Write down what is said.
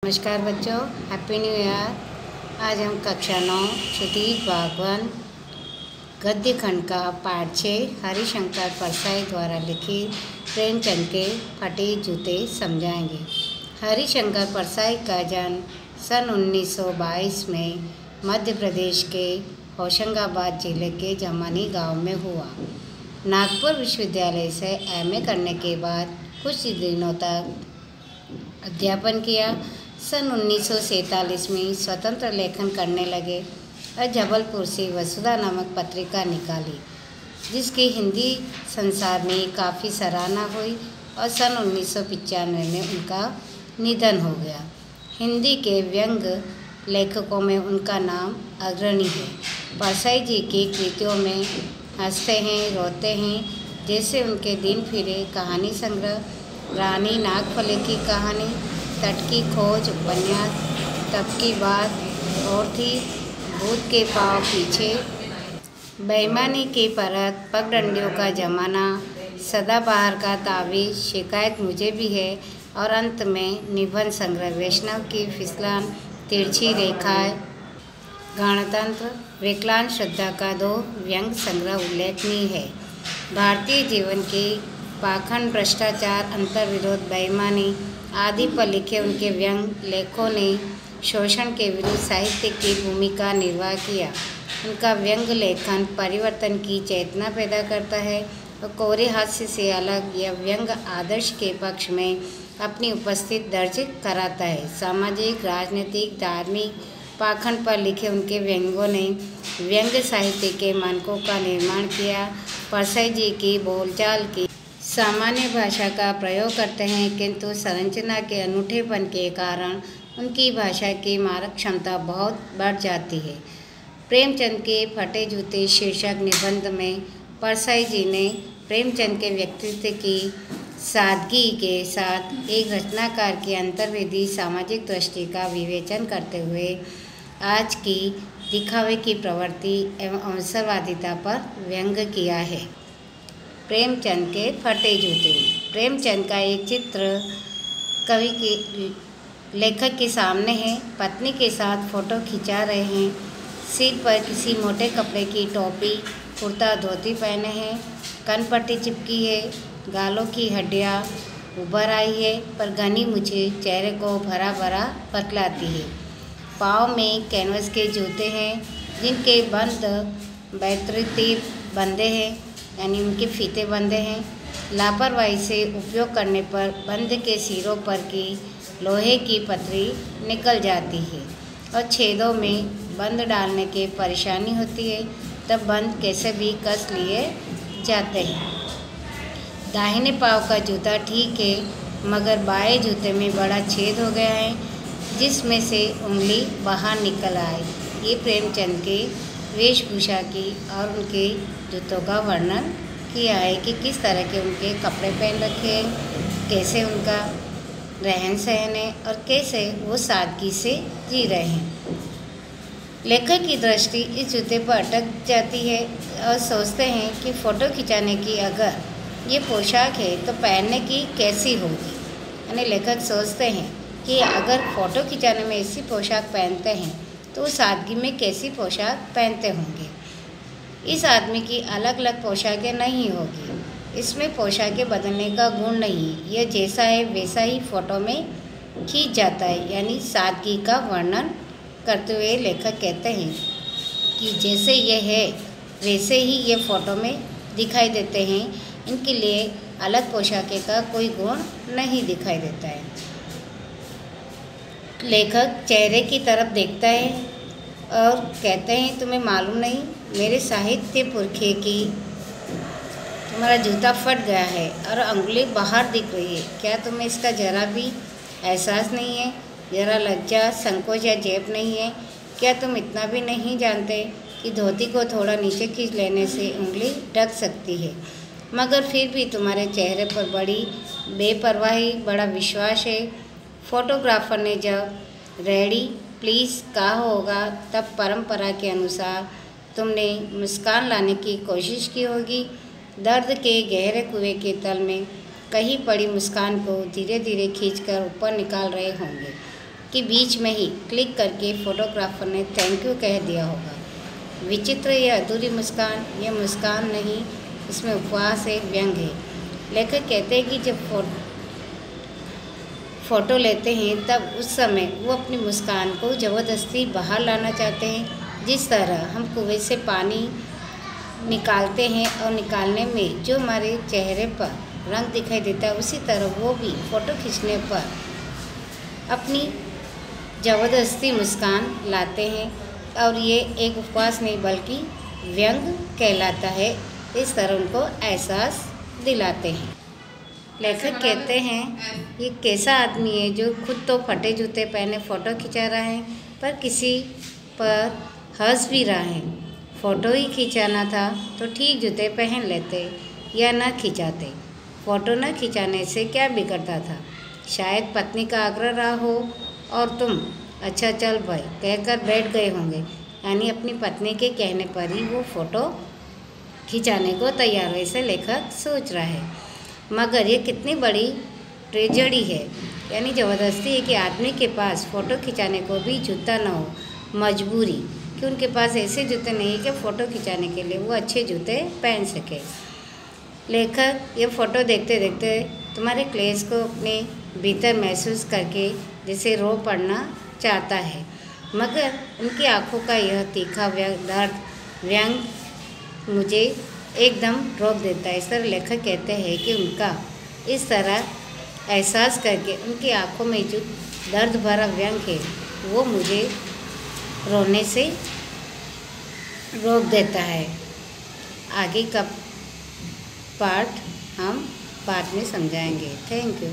नमस्कार बच्चों, happy new year. आज हम कक्षा 9 क्षितिज बागवान गद्य खंड का पाठ 6 हरिशंकर परसाई द्वारा लिखित प्रेमचंद के फटे जूते समझाएंगे। हरिशंकर परसाई का जन्म सन 1922 में मध्य प्रदेश के होशंगाबाद जिले के जमानी गांव में हुआ। नागपुर विश्वविद्यालय से एमए करने के बाद कुछ दिनों तक अध्यापन किया। सन 1947 में स्वतंत्र लेखन करने लगे और जबलपुर से वसुधा नामक पत्रिका निकाली, जिसकी हिंदी संसार में काफ़ी सराहना हुई और सन 1995 में उनका निधन हो गया। हिंदी के व्यंग लेखकों में उनका नाम अग्रणी है। परसाई जी की कृतियों में हंसते हैं, रोते हैं, जैसे उनके दिन फिरे कहानी संग्रह, रानी नागफले की कहानी, तट की खोज उपन्यास, तब की बात और थी, भूत के पाँव पीछे, बेईमानी की परत, पगडंडियों का जमाना, सदाबहार का तावीज़, शिकायत मुझे भी है और अंत में निबंध संग्रह वैष्णव की फिसलन, तिरछी रेखाएं, गणतंत्र, विकलांग श्रद्धा का 2 व्यंग संग्रह उल्लेखनीय है। भारतीय जीवन की पाखंड, भ्रष्टाचार, अंतर्विरोध, बेईमानी आदि पर लिखे उनके व्यंग लेखों ने शोषण के विरुद्ध साहित्य की भूमिका निर्वाह किया। उनका व्यंग लेखन परिवर्तन की चेतना पैदा करता है और कोरे हास्य से अलग यह व्यंग आदर्श के पक्ष में अपनी उपस्थिति दर्ज कराता है। सामाजिक, राजनीतिक, धार्मिक पाखंड पर लिखे उनके व्यंगों ने व्यंग साहित्य के मानकों का निर्माण किया। परसाई जी की बोलचाल की सामान्य भाषा का प्रयोग करते हैं, किंतु संरचना के अनूठेपन के कारण उनकी भाषा की मारक क्षमता बहुत बढ़ जाती है। प्रेमचंद के फटे जूते शीर्षक निबंध में परसाई जी ने प्रेमचंद के व्यक्तित्व की सादगी के साथ एक रचनाकार की अंतर्वेदी सामाजिक दृष्टि का विवेचन करते हुए आज की दिखावे की प्रवृत्ति एवं अवसरवादिता पर व्यंग किया है। प्रेमचंद के फटे जूते। प्रेमचंद का एक चित्र कवि के लेखक के सामने है। पत्नी के साथ फोटो खिंचा रहे हैं। सिर पर किसी मोटे कपड़े की टोपी, कुर्ता धोती पहने हैं। कनपट्टी चिपकी है। गालों की हड्डियाँ उभर आई है, पर घनी मुझे चेहरे को भरा भरा बतलाती है। पाँव में कैनवस के जूते हैं, जिनके बंद बेतरतीब बंधे हैं, यानी उनके फीते बंधे हैं। लापरवाही से उपयोग करने पर बंद के सिरों पर की लोहे की पतरी निकल जाती है और छेदों में बंद डालने की परेशानी होती है, तब बंद कैसे भी कस लिए जाते हैं। दाहिने पाँव का जूता ठीक है, मगर बाएं जूते में बड़ा छेद हो गया है, जिसमें से उंगली बाहर निकल आए। ये प्रेमचंद के वेशभूषा की और उनके जूतों का वर्णन किया है कि किस तरह के उनके कपड़े पहन रखे हैं, कैसे उनका रहन सहन है और कैसे वो सादगी से जी रहे हैं। लेखक की दृष्टि इस जूते पर अटक जाती है और सोचते हैं कि फ़ोटो खिंचाने की अगर ये पोशाक है तो पहनने की कैसी होगी। यानी लेखक सोचते हैं कि अगर फ़ोटो खिंचाने में ऐसी पोशाक पहनते हैं तो वो सादगी में कैसी पोशाक पहनते होंगे। इस आदमी की अलग अलग पोशाकें नहीं होगी। इसमें पोशाकें बदलने का गुण नहीं, यह जैसा है वैसा ही फ़ोटो में खींच जाता है। यानी सादगी का वर्णन करते हुए लेखक कहते हैं कि जैसे ये है वैसे ही ये फ़ोटो में दिखाई देते हैं। इनके लिए अलग पोशाकें का कोई गुण नहीं दिखाई देता है। लेखक चेहरे की तरफ देखता है और कहते हैं, तुम्हें मालूम नहीं, मेरे साहित्य पुरखे की तुम्हारा जूता फट गया है और अंगुली बाहर दिख रही है। क्या तुम्हें इसका जरा भी एहसास नहीं है? जरा लज्जा, संकोच या जेब नहीं है? क्या तुम इतना भी नहीं जानते कि धोती को थोड़ा नीचे खींच लेने से उंगली ढक सकती है? मगर फिर भी तुम्हारे चेहरे पर बड़ी बेपरवाही, बड़ा विश्वास है। फोटोग्राफर ने जब रेडी प्लीज़ कहा होगा, तब परंपरा के अनुसार तुमने मुस्कान लाने की कोशिश की होगी। दर्द के गहरे कुएं के तल में कहीं पड़ी मुस्कान को धीरे धीरे खींचकर ऊपर निकाल रहे होंगे। कि बीच में ही क्लिक करके फोटोग्राफर ने थैंक यू कह दिया होगा। विचित्र या अधूरी मुस्कान, यह मुस्कान नहीं, इसमें उपवास एक व्यंग है। लेखक कहते हैं कि जब फ़ोटो लेते हैं तब उस समय वो अपनी मुस्कान को ज़बरदस्ती बाहर लाना चाहते हैं। जिस तरह हम कुएं से पानी निकालते हैं और निकालने में जो हमारे चेहरे पर रंग दिखाई देता है, उसी तरह वो भी फ़ोटो खींचने पर अपनी ज़बरदस्ती मुस्कान लाते हैं और ये एक उपवास नहीं बल्कि व्यंग कहलाता है। इस तरह उनको एहसास दिलाते हैं। लेखक कहते हैं ये कैसा आदमी है जो खुद तो फटे जूते पहने फ़ोटो खिंचा रहा है पर किसी पर हंस भी रहा है। फ़ोटो ही खिंचाना था तो ठीक जूते पहन लेते या न खिंचाते। फ़ोटो न खिंचाने से क्या बिगड़ता था। शायद पत्नी का आग्रह रहा हो और तुम अच्छा चल भाई कहकर बैठ गए होंगे, यानी अपनी पत्नी के कहने पर ही वो फ़ोटो खिंचाने को तैयार है, ऐसे लेखक सोच रहा है। मगर ये कितनी बड़ी ट्रेजेडी है, यानी ज़बरदस्ती है कि आदमी के पास फ़ोटो खिंचाने को भी जूता न हो, मजबूरी कि उनके पास ऐसे जूते नहीं कि फ़ोटो खिंचाने के लिए वो अच्छे जूते पहन सके। लेखक ये फ़ोटो देखते देखते तुम्हारे क्लेश को अपने भीतर महसूस करके जैसे रो पड़ना चाहता है, मगर उनकी आँखों का यह तीखा व्यंग मुझे एकदम रोक देता है। इस तरह लेखक कहते हैं कि उनका इस तरह एहसास करके उनकी आँखों में जो दर्द भरा व्यंग है वो मुझे रोने से रोक देता है। आगे का पार्ट हम बाद में समझाएंगे। Thank you.